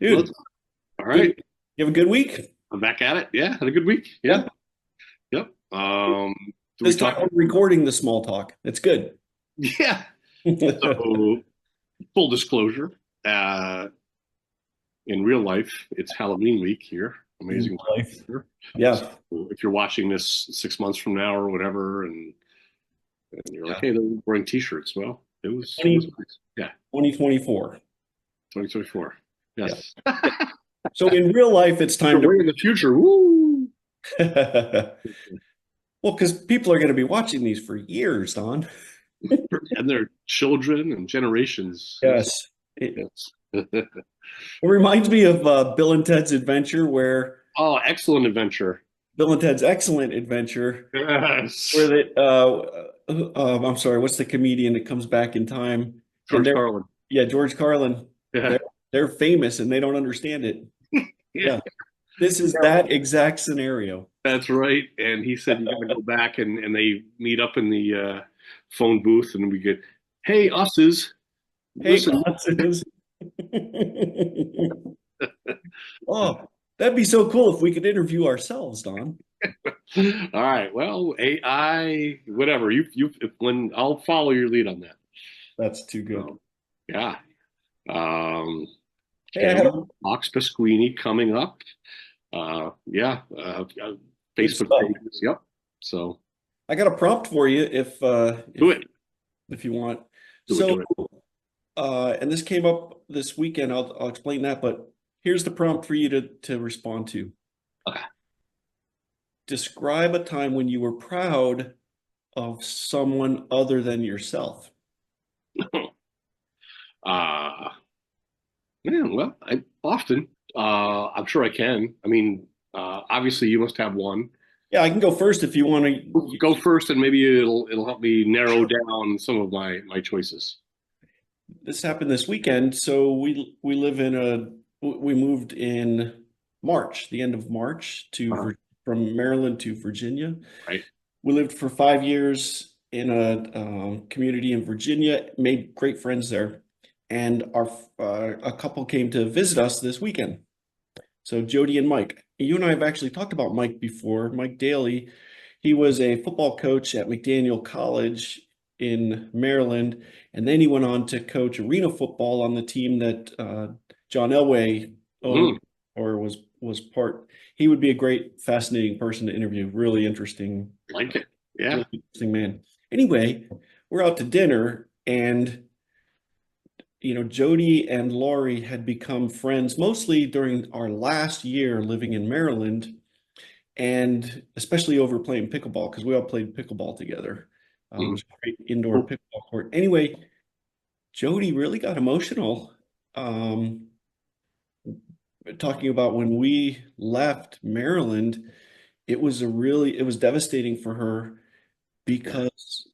Dude, All right. you have a good week? I'm back at it. Yeah, had a good week. Yeah. Yeah. Yep. Do we This time talk? we're recording the small talk. It's good. Yeah. So, full disclosure, uh, in real life, it's Halloween week here. In Amazing life. here. Yeah. So if you're watching this 6 months from now or whatever, and you're like, Yeah. hey, they're wearing t-shirts. Well, it was 20, nice. Yeah. 2024. 2024. Yeah. Yes. So in real life, it's time You're to. way in the future. Woo! Well, because people are going to be watching these for years, Don. And their children and generations. Yes. Yes. It, Yes. it reminds me of Bill and Ted's Adventure, where Oh, excellent adventure. Bill and Ted's Excellent Adventure, where Yes. I'm sorry, what's the comedian that comes back in time? And George Carlin. yeah, George Carlin. Yeah. They're they're famous and they don't understand it. Yeah. Yeah, this is that exact scenario. That's right. And he said you got to go back and they meet up in the phone booth and we get, hey, us's, Hey, listen. Oz. Oh, that'd be so cool if we could interview ourselves, Don. All right. Well, AI, whatever. When I'll follow your lead on that. That's too good. So, yeah. Um, Hey, Kim, Ox Pasquini coming up. Yeah. good Facebook stuff. pages. Yep. So I got a prompt for you do it. if you want. Do it. So, Do it. and this came up this weekend. I'll explain that, but here's the prompt for you to respond to. Okay. Describe a time when you were proud of someone other than yourself. Uh, Man, well, I often, I'm sure I can. I mean, obviously you must have one. Yeah, I can go first if you want to. Go first, and maybe it'll help me narrow down some of my choices. This happened this weekend. So we live in a we moved in March, the end of March Uh-huh. from Maryland to Virginia. Right. We lived for 5 years in a community in Virginia, made great friends there, and our a couple came to visit us this weekend. So Jody and Mike, you and I have actually talked about Mike before. Mike Daly, he was a football coach at McDaniel College in Maryland, and then he went on to coach arena football on the team that John Elway owned Mhm. or was part. He would be a great, fascinating person to interview. Like it. Yeah. Really interesting man. Anyway, we're out to dinner, and Jody and Laurie had become friends mostly during our last year living in Maryland, and especially over playing pickleball because we all played pickleball together. It Mhm. was a great indoor pickleball court. Anyway, Jody really got emotional um, talking about when we left Maryland. It was devastating for her Yeah. because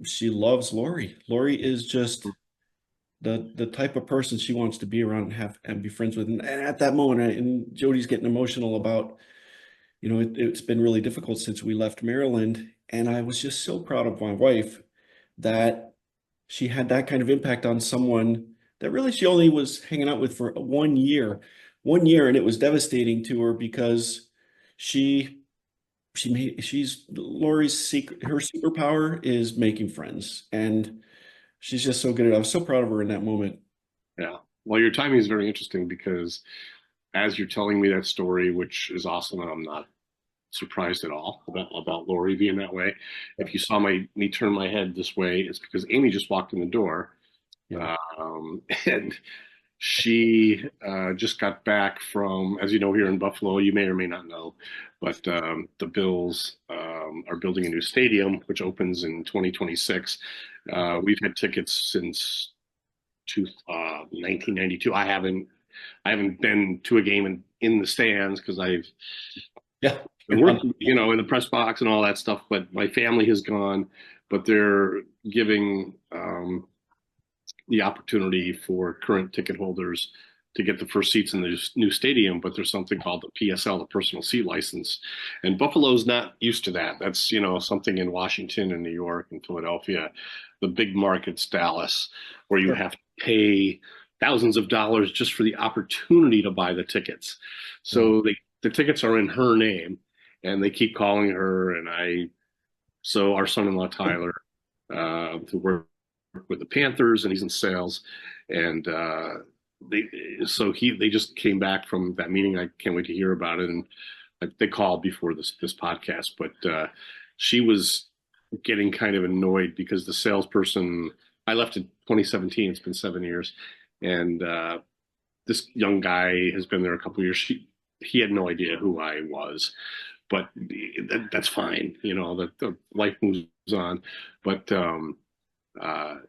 she loves Laurie. Laurie is just the type of person she wants to be around and have and be friends with. And at that moment, and Jody's getting emotional about, it's been really difficult since we left Maryland. And I was just so proud of my wife that she had that kind of impact on someone that really she only was hanging out with for 1 year, and it was devastating to her because she she's Laurie's secret, her superpower is making friends, and she's just so good at it. I was so proud of her in that moment. Yeah. Well, your timing is very interesting because as you're telling me that story, which is awesome, and I'm not surprised at all about Lori being that way. Yeah. If you saw me turn my head this way, it's because Amy just walked in the door, Yeah. and she just got back from, as you know, here in Buffalo. You may or may not know, but the Bills are building a new stadium, which opens in 2026. We've had tickets since 1992. I haven't been to a game in the stands because I've Yeah. been working, in the press box and all that stuff. But my family has gone, but they're giving the opportunity for current ticket holders to get the first seats in the new stadium. But there's something called the PSL, the personal seat license, and Buffalo's not used to that. That's something in Washington and New York and Philadelphia, the big markets, Dallas, where you Sure. have to pay thousands of dollars just for the opportunity to buy the tickets. So the tickets are in her name, and they keep calling her. And so our son-in-law Tyler, who worked with the Panthers, and he's in sales, and they they just came back from that meeting. I can't wait to hear about it. And they called before this podcast, but she was getting kind of annoyed because the salesperson, I left in 2017. It's been 7 years, and this young guy has been there a couple of years. He had no idea who I was, but that's fine. You know, the life moves on. But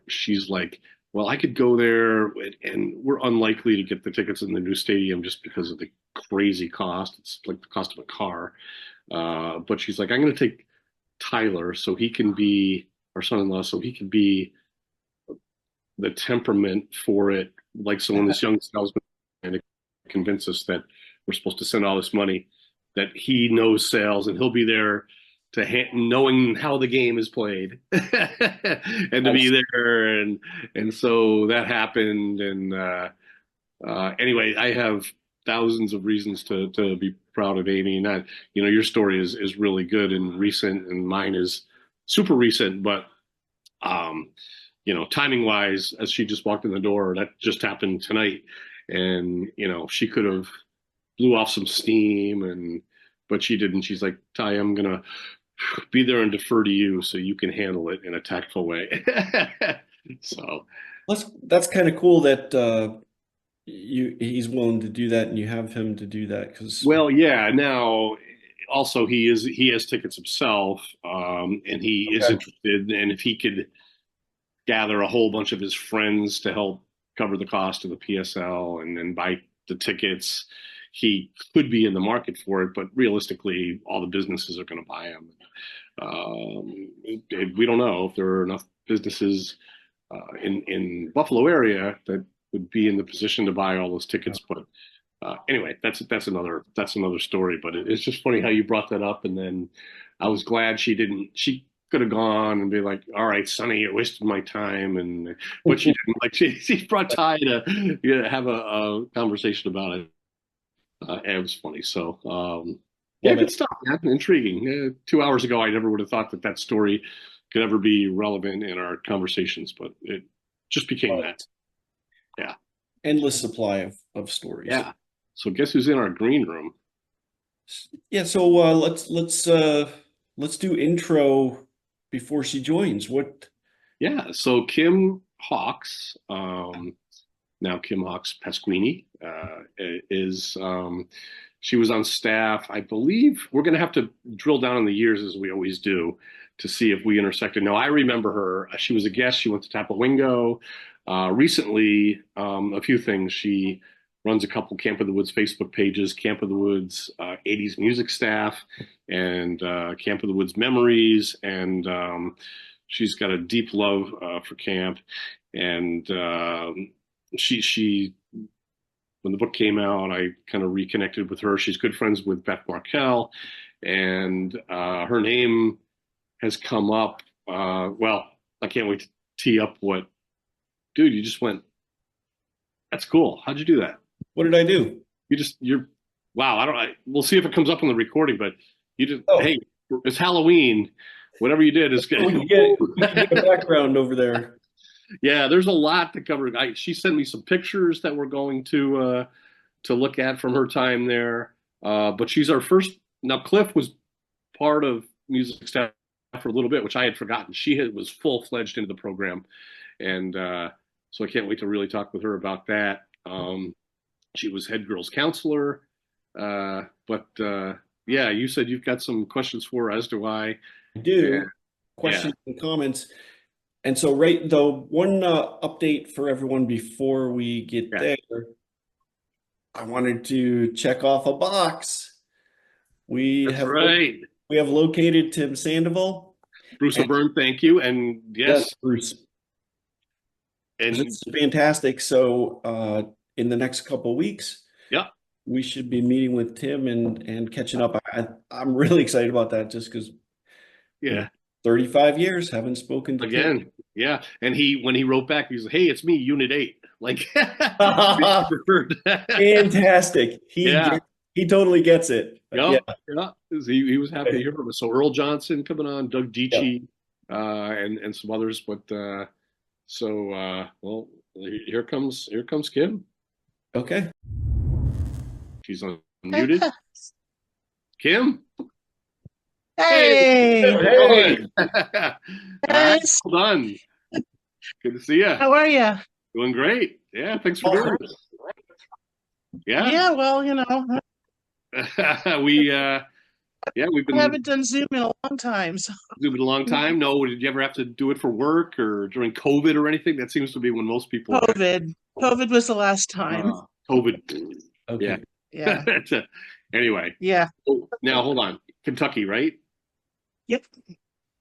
she's like, well, I could go there, and we're unlikely to get the tickets in the new stadium just because of the crazy cost. It's like the cost of a car. But she's like, I'm going to take Tyler so he can be our son-in-law, so he can be the temperament for it. Like, so when this young salesman and convince us that we're supposed to send all this money, that he knows sales and he'll be there to knowing how the game is played and to be there. And so that happened. And anyway, I have thousands of reasons to be proud of Amy. And that, you know, your story is really good and recent, and mine is super recent, but you know, timing wise, as she just walked in the door, that just happened tonight. And, you know, she could have blew off some steam, but she didn't. She's like, Ty, I'm going to be there and defer to you so you can handle it in a tactful way. So that's kind of cool that he's willing to do that and you have him to do that, because well, yeah. Now, also he has tickets himself, and he is interested. And if he could gather a whole bunch of his friends to help cover the cost of the PSL and then buy the tickets, he could be in the market for it. But realistically, all the businesses are going to buy him. We don't know if there are enough businesses in Buffalo area that would be in the position to buy all those tickets. But anyway, that's another story. But it's just funny how you brought that up, and then I was glad she didn't. She could have gone and be like, "All right, Sonny, you're wasting my time," but she didn't. Like, she brought Ty to have a conversation about it. And it was funny. So yeah, good stuff, man. Intriguing. 2 hours ago, I never would have thought that story could ever be relevant in our conversations, but it just became that. Yeah. Endless supply of stories. Yeah. So guess who's in our green room? Yeah. So let's do intro before she joins. What? Yeah. So Kim Hawks, now Kim Hawks Pasquini, is she was on staff. I believe we're going to have to drill down in the years, as we always do, to see if we intersected. No, I remember her. She was a guest. She went to Tapawingo. Recently, a few things. She runs a couple Camp of the Woods Facebook pages, Camp of the Woods 80s music staff, and Camp of the Woods memories. And she's got a deep love for camp. And she when the book came out, I kind of reconnected with her. She's good friends with Beth Markel, and her name has come up. Well, I can't wait to tee up what, dude, you just went, that's cool. How'd you do that? What did I do? Wow. We'll see if it comes up on the recording, but you just, hey, it's Halloween. Whatever you did is good. We get a background over there. Yeah, there's a lot to cover. She sent me some pictures that we're going to look at from her time there. But she's our first. Now, Cliff was part of music staff for a little bit, which I had forgotten. She was full-fledged into the program, and so I can't wait to really talk with her about that. She was head girls counselor, but yeah, you said you've got some questions for her, as do I. I do. Questions and comments. And so, right, though, one update for everyone before we get there, I wanted to check off a box. We have located Tim Sandoval. Bruce O'Byrne, thank you. And yes, Bruce. And it's fantastic. So in the next couple of weeks, we should be meeting with Tim and catching up. I'm really excited about that, just because 35 years, haven't spoken to again. Tim. Yeah. And when he wrote back, he was like, hey, it's me, Unit 8. Like he preferred. Fantastic. Yeah. He totally gets it. Yeah. Yep. Yeah. He was happy to hear from us. So Earl Johnson coming on, Doug Yeah. Dietschy, and some others. But well, here comes Kim. Okay. She's unmuted. Kim. Hey, Hey, how's it Hey. going? All right, guys, well done. Good to see you. how are you? Doing great. Yeah, thanks for doing this. Yeah, Yeah, well, you know, we we've I been haven't done Zoom in a long time. So doing it a long time. No, did you ever have to do it for work or during COVID or anything? That seems to be when most people have had COVID was the last time. COVID. Yeah. Okay. Yeah, Anyway, yeah, oh, now hold on. Kentucky, right? yep.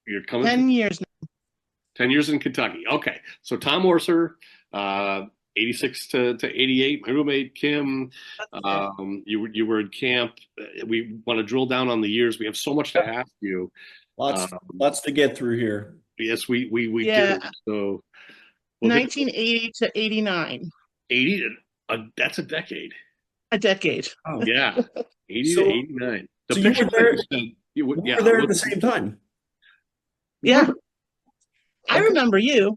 You're coming from 10 years 10 years in Kentucky. Okay. So Tom Orser, 86 to 88, my roommate Kim, now. you were in camp. We want to drill down on the years. We have so much to ask you. Lots, Um, lots to get through here. yes, we Yeah, do. So we'll hit 1980 to 89, 80. That's a decade. a decade. Oh. Yeah, 80 to So, 89. The so you picture were that there, you sent, we yeah. were there at the same time. Yeah, I Okay. remember you.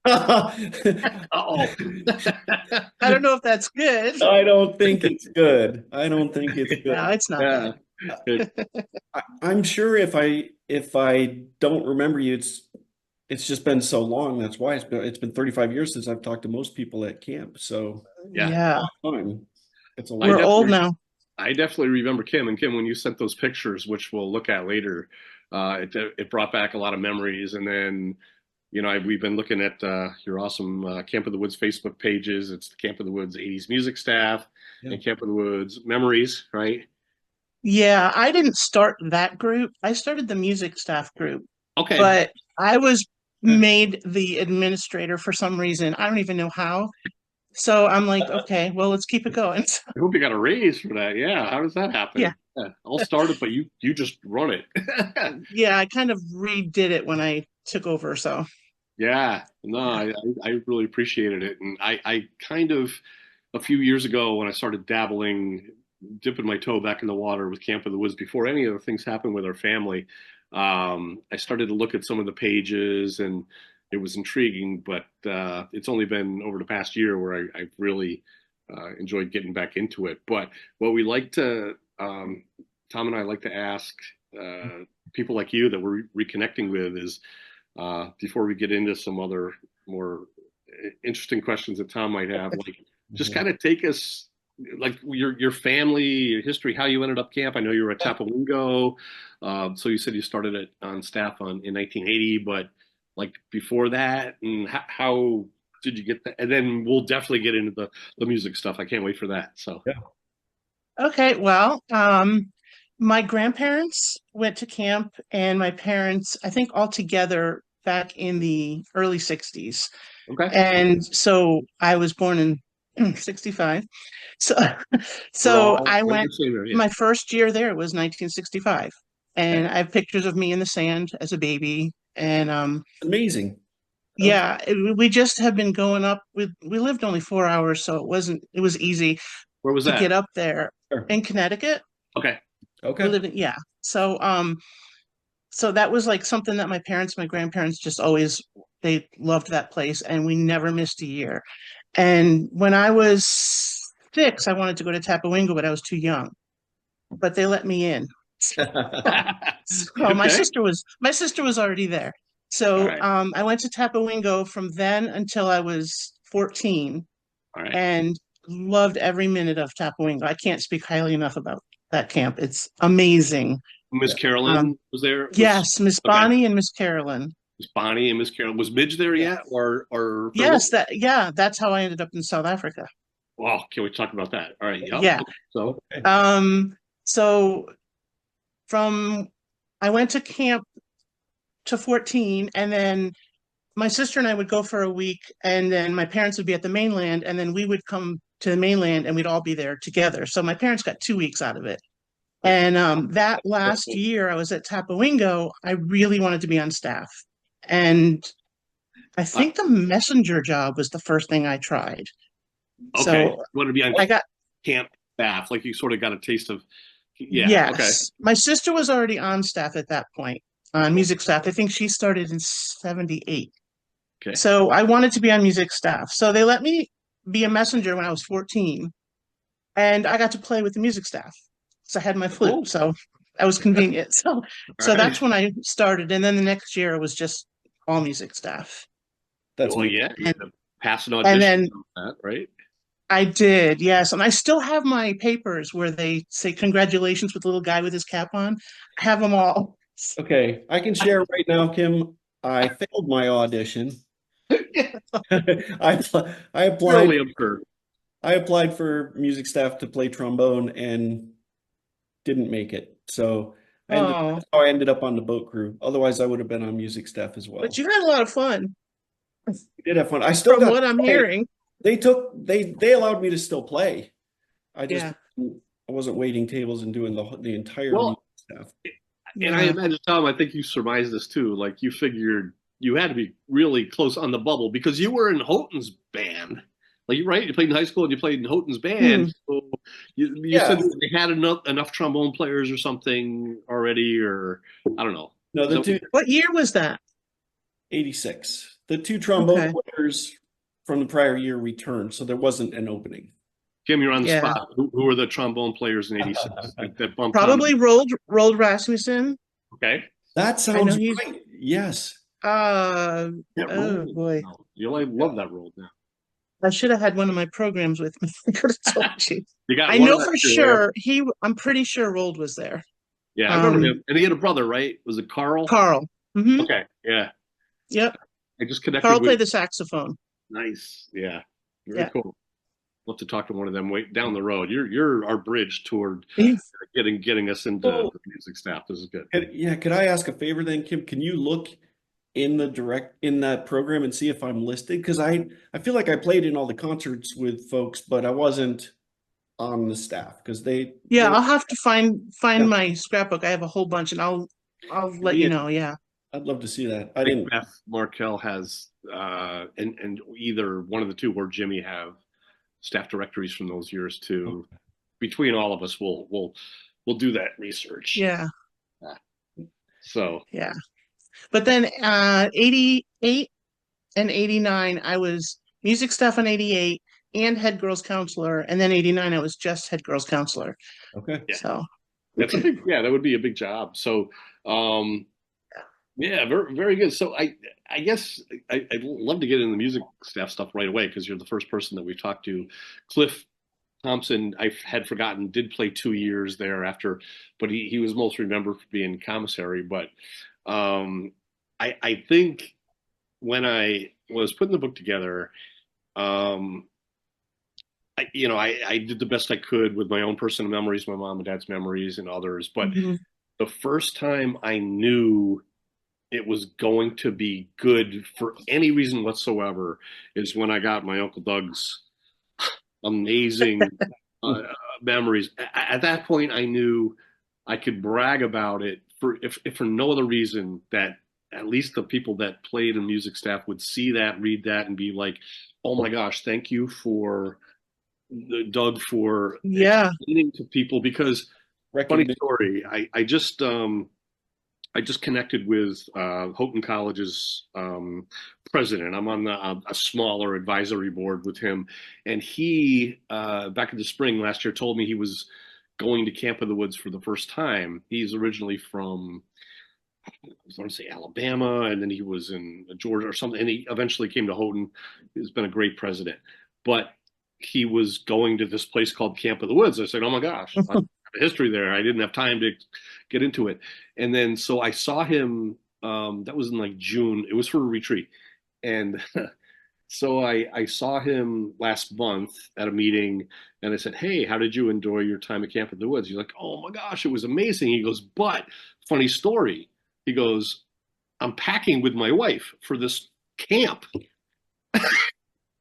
Oh. I don't know if that's good. I don't think it's good. I don't think it's No, good. it's not Yeah. good. I'm sure if I don't remember you, it's just been so long. That's why it's been 35 years since I've talked to most people at camp. So Yeah. Yeah, fine. It's a I we're long. old definitely now. I definitely remember Kim. And Kim, when you sent those pictures, which we'll look at later, it brought back a lot of memories. And then, we've been looking at your awesome Camp of the Woods Facebook pages. It's the Camp of the Woods 80s music staff Yeah. and Camp of the Woods memories, right? Yeah, I didn't start that group. I started the music staff group, Okay. but I was made the administrator for some reason. I don't even know how. So I'm like, okay, well, let's keep it going. I hope you got a raise for that. Yeah. How does that Yeah, happen? Yeah. I'll start it, but you just run it. yeah, I kind of redid it when I took over. So Yeah, no, yeah, I really appreciated it. And I kind of, a few years ago when I started dabbling, dipping my toe back in the water with Camp of the Woods before any other things happened with our family, I started to look at some of the pages and it was intriguing, but it's only been over the past year where I've really enjoyed getting back into it. But what we like to, Tom and I like to ask people like you that we're reconnecting with is, before we get into some other more interesting questions that Tom might have, like just kind of take us like your family, your history, how you ended up camp. I know you were at Tapawingo, so you said you started it on staff in 1980, but like before that, and how did you get that? And then we'll definitely get into the music stuff. I can't wait for that. So Yeah. okay. Well, my grandparents went to camp, and my parents, I think, all together back in the early '60s. okay, And so I was born in '65. So, we're so all I we're the went, same area. my first year there was 1965. Okay. And I have pictures of me in the sand as a baby. And Amazing. Okay. yeah, we just have been going up. We lived only 4 hours, so it was easy Where was to that? get up there Sure. in Connecticut. Okay, We Okay. lived in, yeah. So that was like something that my grandparents just always, they loved that place, and we never missed a year. And when I was 6, I wanted to go to Tapawingo, but I was too young. But they let me in. So okay, my sister was already there. all So right, I went to Tapawingo from then until I was 14 all right. and loved every minute of Tapawingo. I can't speak highly enough about that camp. It's amazing. Miss Yeah. Carolyn was there. Yes, Miss Okay. Bonnie and Miss Carolyn. Miss Bonnie and Miss Carolyn. Was Midge there Yeah. yet, or for a Yes, little? that's how I ended up in South Africa. Wow, can we talk about that? All right. Yep. Yeah. So Okay. So from I went to camp to 14, and then my sister and I would go for a week, and then my parents would be at the mainland, and then we would come to the mainland and we'd all be there together. So my parents got 2 weeks out of it. And that last year I was at Tapawingo, I really wanted to be on staff. And I think the messenger job was the first thing I tried. Okay. So You want to be on I got, camp staff, like you sort of got a taste of, yeah. Okay. yes. My sister was already on staff at that point, on music staff. I think she started in 78. Okay. So I wanted to be on music staff. So they let me be a messenger when I was 14, and I got to play with the music staff. So I had my Cool. flute, so that was convenient. So All so right. that's when I started, and then the next year it was just all music staff. That's Well, me. yeah, you had to pass an And audition then on that, right? I did, yes, and I still have my papers where they say congratulations with the little guy with his cap on. I have them all. Okay, I can share right now, Kim. I failed my audition. I applied. Really absurd. I applied for music staff to play trombone and didn't make it. So Oh, that's how I ended up on the boat crew. Otherwise, I would have been on music staff as but well. you had a lot of fun, We did have fun. I still from got what to I'm play. hearing. They allowed me to still play. I just Yeah, I wasn't waiting tables and doing the entire music Well, staff. and I yeah. imagine, Tom, I think you surmised this too. Like you figured you had to be really close on the bubble because you were in Houghton's band. Like, right? You played in high school and you played in Houghton's Hmm. band. So you Yeah. said they had enough trombone players or something already, or I don't know. No, Is the that two What year was that? 86. The two trombone Okay. players from the prior year returned, so there wasn't an opening. Kim, you're on the Yeah. spot. Who were the trombone players in '86 that bumped on? Probably rolled Rasmussen. Okay. That I know sounds he's right. Yes. uh That oh roll. boy. No, you'll love that roll now. I should have had one of my programs with me. I could have told you. You got I one know left for year, yeah. sure I'm pretty sure Rold was there. Yeah, I remember him. And he had a brother, right? Was it Carl? Carl. Mm-hmm. Okay, yeah. Yep. I just connected Carl with. played the saxophone. Nice, yeah. Very Yeah. cool. Love to talk to one of them. Wait down the road. You're our bridge toward getting us into Oh, the music staff. This is good. could I ask a favor then, Kim? Can you look in that program and see if I'm listed? Because I feel like I played in all the concerts with folks, but I wasn't on the staff because Yeah, they I'll have to find yeah, my scrapbook. I have a whole bunch and I'll let Me you and know. Yeah. I'd love to see that. I I think didn't. Beth Markel has and either one of the two or Jimmy have staff directories from those years too. Between all of us, we'll do that research. Yeah. So Yeah. But then 88 and 89, I was music staff on 88 and head girls counselor. And then 89, I was just head girls counselor. Okay. yeah, So that's a big that would be a big job. So um, yeah, very very good. So I guess I'd love to get into the music staff stuff right away because you're the first person that we've talked to. Cliff Thompson, I had forgotten, did play 2 years there after, but he was most remembered for being commissary. But I think when I was putting the book together, um, I did the best I could with my own personal memories, my mom and dad's memories, and others. But mhm. the first time I knew it was going to be good for any reason whatsoever is when I got my Uncle Doug's amazing memories. At that point, I knew I could brag about it if for no other reason that at least the people that played in music staff would see that, read that, and be like, "Oh my gosh, thank you for Doug for Yeah. explaining to people." Because funny Recognition. story, I just connected with Houghton College's president. I'm on a smaller advisory board with him, and he back in the spring last year told me he was going to Camp of the Woods for the first time. He's originally from I want to say Alabama, and then he was in Georgia or something, and he eventually came to Houghton. He's been a great president, but he was going to this place called Camp of the Woods. I said, "Oh my gosh, I have a history there." I didn't have time to get into it, and then so I saw him. That was in like June. It was for a retreat, and so I saw him last month at a meeting, and I said, "Hey, how did you enjoy your time at Camp of the Woods?" He's like, "Oh my gosh, it was amazing." He goes, "But funny story." He goes, "I'm packing with my wife for this camp."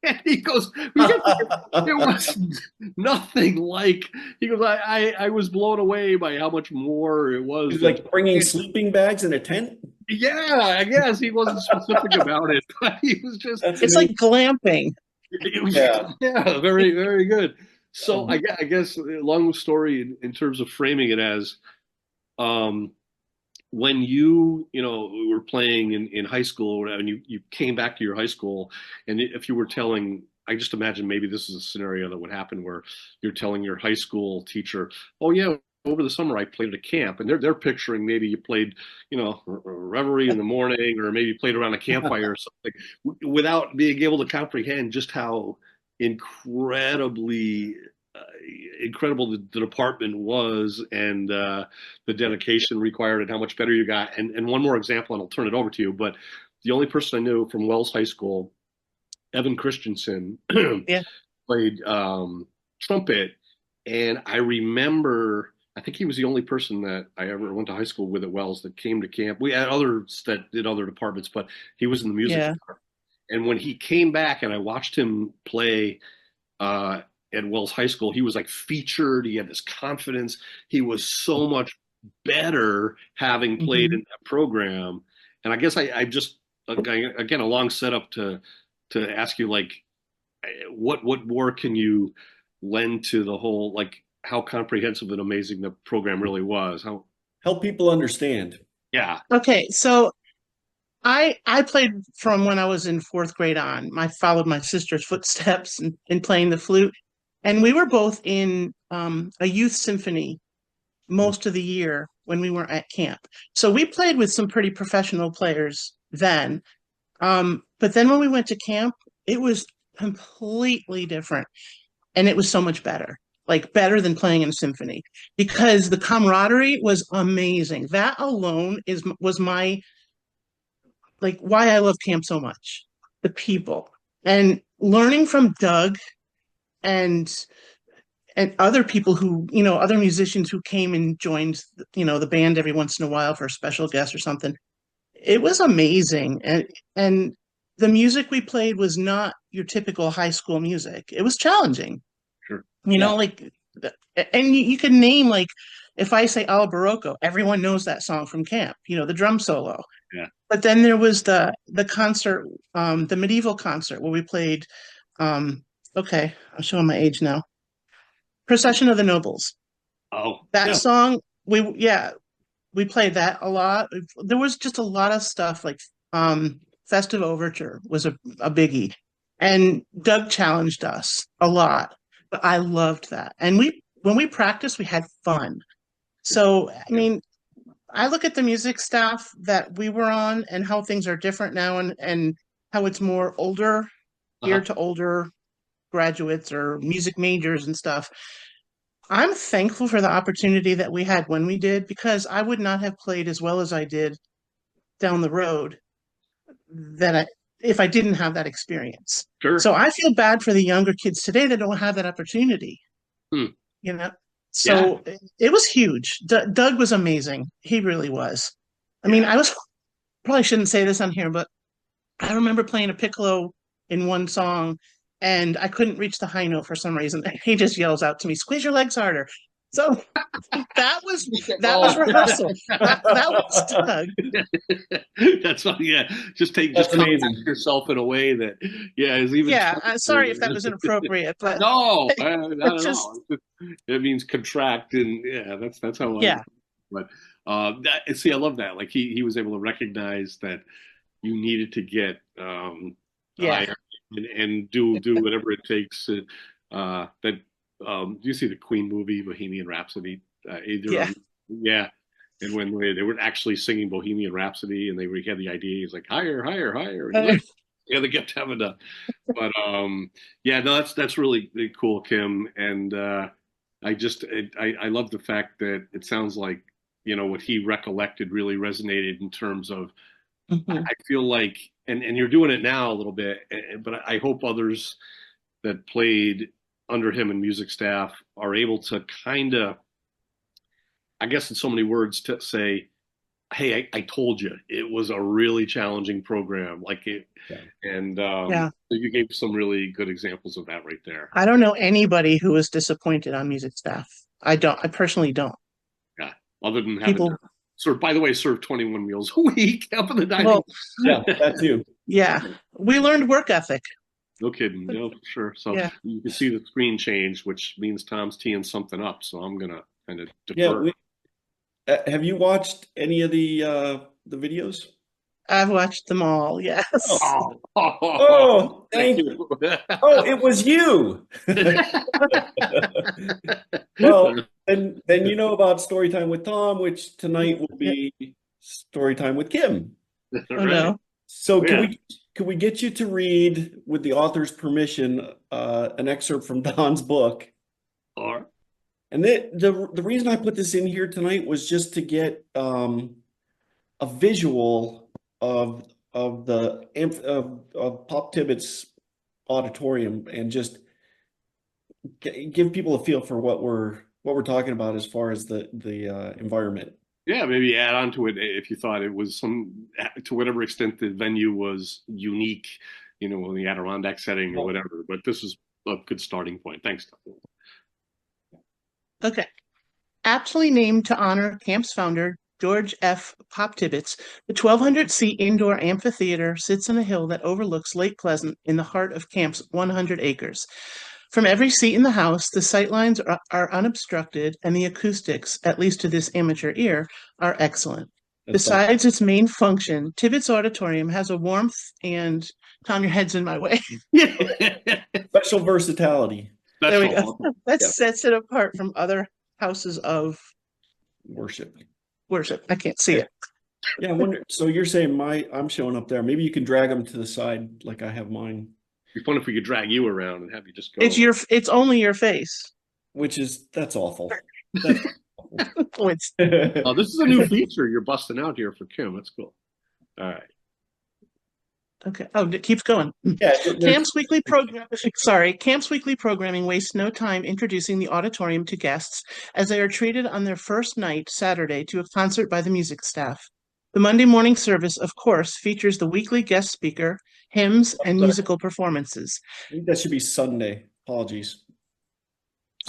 And he goes, it was nothing like, he goes, I was blown away by how much more it was It's than, like bringing sleeping bags in a tent. yeah, I guess he wasn't specific about it, but he was just, That's It's like amazing. glamping. it was, Yeah. yeah, very, very good. So I guess long story in terms of framing it as, um, when you know, were playing in high school or whatever, and you came back to your high school, and if you were telling, I just imagine maybe this is a scenario that would happen where you're telling your high school teacher, oh yeah, over the summer I played at a camp, and they're picturing maybe you played, you know, reveille in the morning, or maybe played around a campfire or something, without being able to comprehend just how incredibly uh, incredible the department was, and the dedication required, and how much better you got. And one more example, and I'll turn it over to you. But the only person I knew from Wells High School, Evan Christensen, Yeah. played trumpet, and I remember. I think he was the only person that I ever went to high school with at Wells that came to camp. We had others that did other departments, but he was in the music Yeah. department. And when he came back, and I watched him play uh, at Wells High School, he was like featured. He had this confidence. He was so much better having played Hmm. in that program. And I guess I just, again, a long setup to ask you, like, what more can you lend to the whole, like, how comprehensive and amazing the program really was? How, Help people understand. yeah. Okay, so I played from when I was in fourth grade on. I followed my sister's footsteps in playing the flute, and we were both in a youth symphony most of the year when we were at camp. So we played with some pretty professional players then. But then when we went to camp, it was completely different, and it was so much better. Like better than playing in a symphony because the camaraderie was amazing. That alone was my like why I love camp so much. The people and learning from Doug and other people who, other musicians who came and joined, the band every once in a while for a special guest or something. It was amazing. And the music we played was not your typical high school music. It was challenging, Sure. Yeah. like, and you can name, like, if I say Al Barocco, everyone knows that song from camp, the drum solo. Yeah. But then there was the concert, the medieval concert where we played, okay, I'm showing my age now. Procession of the Nobles. Oh, That yeah. song, we played that a lot. There was just a lot of stuff like Festive Overture was a biggie. And Doug challenged us a lot. But I loved that. And when we practiced, we had fun. So, I mean, I look at the music staff that we were on and how things are different now and how it's more older, Uh-huh. geared to older graduates or music majors and stuff. I'm thankful for the opportunity that we had when we did because I would not have played as well as I did down the road that if I didn't have that experience. Sure. So I feel bad for the younger kids today that don't have that opportunity, Hmm. you know. Yeah. So it was huge. Doug was amazing. He really was. I mean, Yeah. I was probably shouldn't say this on here, but I remember playing a piccolo in one song and I couldn't reach the high note for some reason. He just yells out to me, "Squeeze your legs harder." So that was rehearsal. That was Doug. That's funny. Yeah, just That's compact amazing. yourself in a way that, yeah, is even Yeah, sorry if that was tougher. inappropriate, but No, not it at just all. It means contract, and yeah, that's how I. yeah, But see, I love that. Like he was able to recognize that you needed to get yeah, higher, and do whatever it takes to, that. Do you see the Queen movie Bohemian Rhapsody? Either yeah. of them? Yeah. And when they were actually singing Bohemian Rhapsody, and they had the idea, he's like, higher, higher, higher. And he's like, yeah, they kept having to. But yeah, no, that's really, really cool, Kim. And I love the fact that it sounds like, what he recollected really resonated in terms of, Mhm. I feel like, and you're doing it now a little bit, but I hope others that played under him and music staff are able to kind of, I guess in so many words, to say, hey, I told you it was a really challenging program. Like it, Yeah. and Yeah. you gave some really good examples of that right there. I don't know anybody who was disappointed on music staff. I personally don't. Yeah. Other than having to People, serve, by the way, serve 21 meals a week up in the dining. well, Yeah, that too. yeah, we learned work ethic. No kidding. No, for sure. So Yeah. you can see the screen change, which means Tom's teeing something up. So I'm gonna kind of Yeah, defer. have you watched any of the videos? I've watched them all. Yes. Oh, Oh, thank thank you. Oh, it was you. Well, then you know about story time with Tom, which tonight will Yeah. be story time with Kim. Oh Right. no. So Yeah. can we get you to read, with the author's permission, an excerpt from Don's book? Or And the reason I put this in here tonight was just to get a visual of the of Pop Tibbet's auditorium, and just give people a feel for what we're talking about as far as the environment. yeah, maybe add on to it if you thought it was some, to whatever extent the venue was unique, you know, in the Adirondack setting or whatever. But this is a good starting point. Thanks, Tom. Okay. Aptly named to honor camp's founder, George F. Pop Tibbets, the 1,200-seat indoor amphitheater sits on a hill that overlooks Lake Pleasant in the heart of camp's 100 acres. From every seat in the house, the sightlines are unobstructed, and the acoustics, at least to this amateur ear, are excellent. That's fine. Besides its main function, Tibbetts Auditorium has a warmth and, Tom, your head's in my way. Special versatility, There we go. Special. That Yeah. sets it apart from other houses of worship. worship. I can't see it. Yeah, I wonder. So you're saying I'm showing up there? Maybe you can drag them to the side like I have mine, It'd be fun if we could drag you around and have you just go. It's only your face. that's awful. That's awful. Oh, it's Oh, this is a new feature you're busting out here for Kim. That's cool. All right. okay. Oh, it keeps going. Yeah, Camp's weekly programming wastes no time introducing the auditorium to guests as they are treated on their first night, Saturday, to a concert by the music staff. The Monday morning service, of course, features the weekly guest speaker, hymns, and musical performances. I think that should be Sunday. Apologies.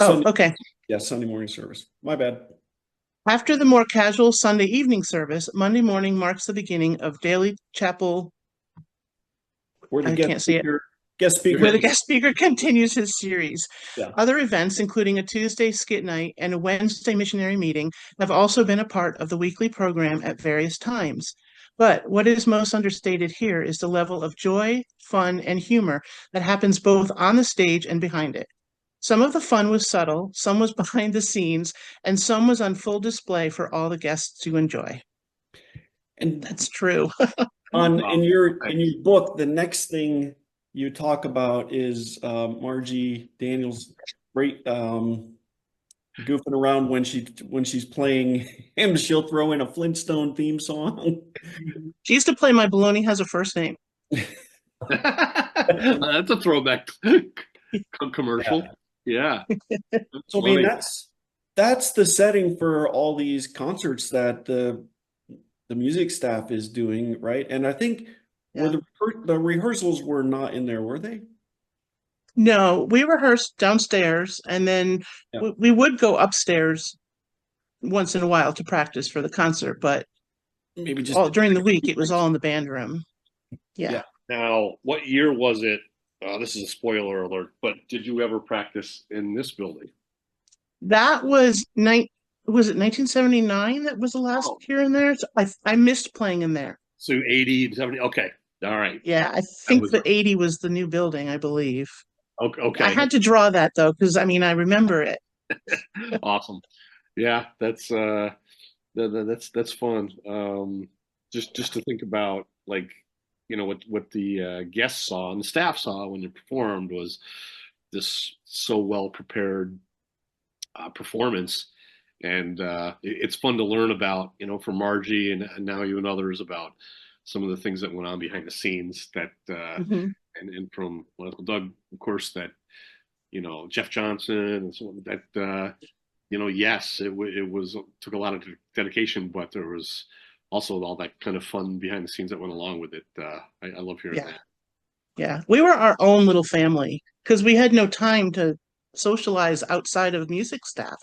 Oh, Sunday, okay. yeah, Sunday morning service. My bad. After the more casual Sunday evening service, Monday morning marks the beginning of daily chapel. Where the I can't see it. guest speaker. Where the guest speaker continues his series. Yeah. Other events, including a Tuesday skit night and a Wednesday missionary meeting, have also been a part of the weekly program at various times. But what is most understated here is the level of joy, fun, and humor that happens both on the stage and behind it. Some of the fun was subtle, some was behind the scenes, and some was on full display for all the guests to enjoy. And That's true. in your book, the next thing you talk about is Margie Daniels great goofing around when she's playing him. She'll throw in a Flintstone theme song. She used to play My Baloney Has a First Name. That's a throwback commercial. Yeah. So I mean that's the setting for all these concerts that the music staff is doing, right? And I think Yeah. the rehearsals were not in there, were they? No, we rehearsed downstairs, and then Yeah. we would go upstairs once in a while to practice for the concert, but Maybe just all during the week it was all in the band room. Yeah. Yeah. Now, what year was it? This is a spoiler alert, but did you ever practice in this building? That was was it 1979 that was the last year in there? So I missed playing in there. So 80, 70. Okay. All right. Yeah, I think was- the 80 was the new building, I believe. Okay. I had to draw that though, because I mean I remember it. Awesome. Yeah, that's fun. Just to think about, like, you know, what the guests saw and the staff saw when you performed was this so well prepared performance, and it's fun to learn about, you know, from Margie and now you and others, about some of the things that went on behind the scenes that Mhm. and from Uncle Doug, of course, that, you know, Jeff Johnson and so on, that you know, yes, it was took a lot of dedication, but there was also all that kind of fun behind the scenes that went along with it. I love hearing Yeah. that. Yeah. We were our own little family because we had no time to socialize outside of music staff.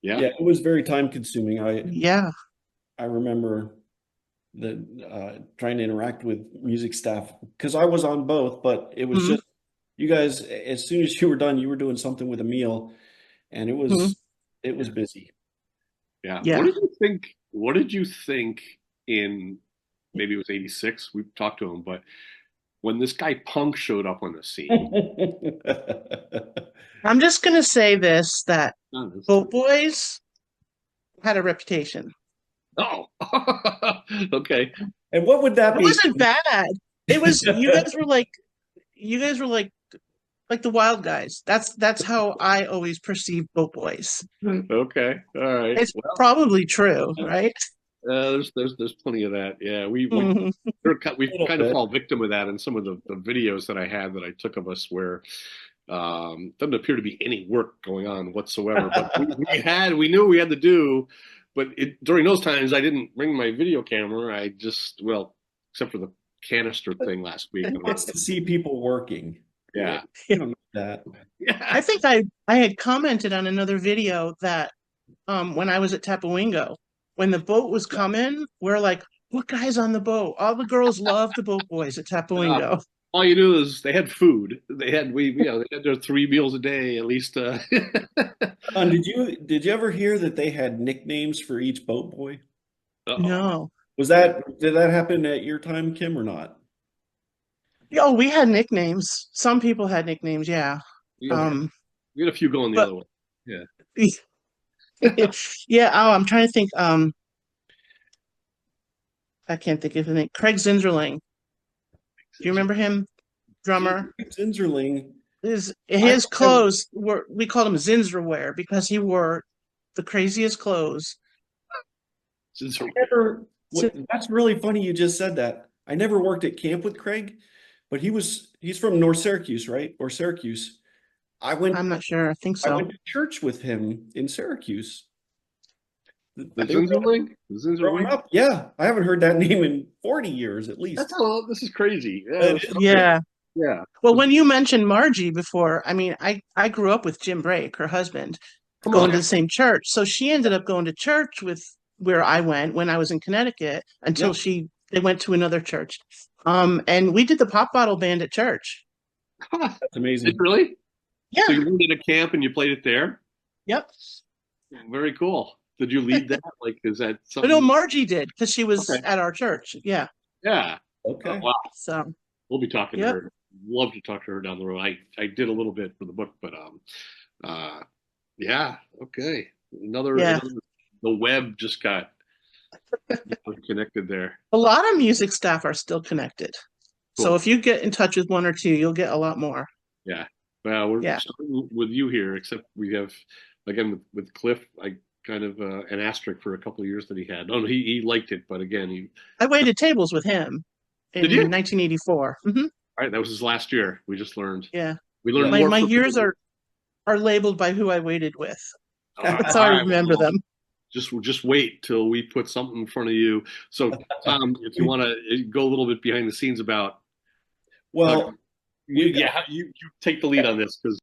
Yeah. Yeah, it was very time consuming. Yeah. I remember trying to interact with music staff because I was on both, but it was Mhm. just you guys, as soon as you were done, you were doing something with a meal, and Mhm. it was busy. Yeah. Yeah. What did you think in maybe it was 86? We talked to him, but when this guy Punk showed up on the scene. I'm just going to say this, that Oh, Boat Boys had a reputation. oh. Okay. And what would that It be? wasn't bad. It was, you guys were like the wild guys. That's how I always perceived Boat Boys. Okay. All right. It's Well, probably true, right? there's plenty of that. Yeah, Mhm. we've Little kind of bit. fall victim of that in some of the videos that I had that I took of us where doesn't appear to be any work going on whatsoever. But we knew we had to do, but during those times I didn't bring my video camera. I just except for the canister thing last week. It's to see people working. Yeah. You don't know that. I Yeah. think I had commented on another video that when I was at Tapawingo, when the boat was coming, we're like, what guy's on the boat? All the girls love the Boat Boys at Tapawingo. All you knew is they had food. They had their 3 meals a day at least. Did you ever hear that they had nicknames for each boat boy? Uh-oh. No. Did that happen at your time, Kim, or not? Oh, we had nicknames. Some people had nicknames, yeah. Okay. Um, We had a few going the but other way. Yeah. yeah, oh, I'm trying to think. I can't think of his name. Craig Zinserling. Do you remember him? Drummer. Zinserling. I His never, clothes were, we called him Zinserwear because he wore the craziest clothes. Since I never, So, that's really funny you just said that. I never worked at camp with Craig, but he's from North Syracuse, right? Or Syracuse. I went I'm not sure. I think I so. went to church with him in Syracuse. the They were Zinserling? The growing Zinserling? up. Yeah, I haven't heard that name in 40 years at least. That's all. This is crazy. Yeah. It is great. Yeah. Yeah. Well, when you mentioned Margie before, I mean, I grew up with Jim Brake, her husband, Come going on. to the same church. So she ended up going to church with where I went when I was in Connecticut Yeah, until they went to another church. And we did the pop bottle band at church. that's It amazing. really? So Yeah. you went to a camp and you played it there? Yep. Very cool. Did you lead that? Like, is that But no, something? Margie did because she was Okay. at our church. Yeah. Yeah. Oh, Okay. wow. So, We'll be talking to yep. her. Love to talk to her down the road. I did a little bit for the book, but uh yeah, okay. Yeah. The web just got connected there. A lot of music staff are still connected. So Cool. if you get in touch with one or two, you'll get a lot more. Yeah. Well, we're Yeah. starting with you here, except we have again with Cliff, I kind of an asterisk for a couple of years that he had. Oh, he liked it, but again, I waited tables with him did you? in 1984. All right, that was his last year. We just learned. Yeah. We Yeah. learned My more my from years are labeled by who I waited with. all That's how I right, remember well, them. just wait till we put something in front of you. So, Tom, if you want to go a little bit behind the scenes about, Well, we got you take the lead on this because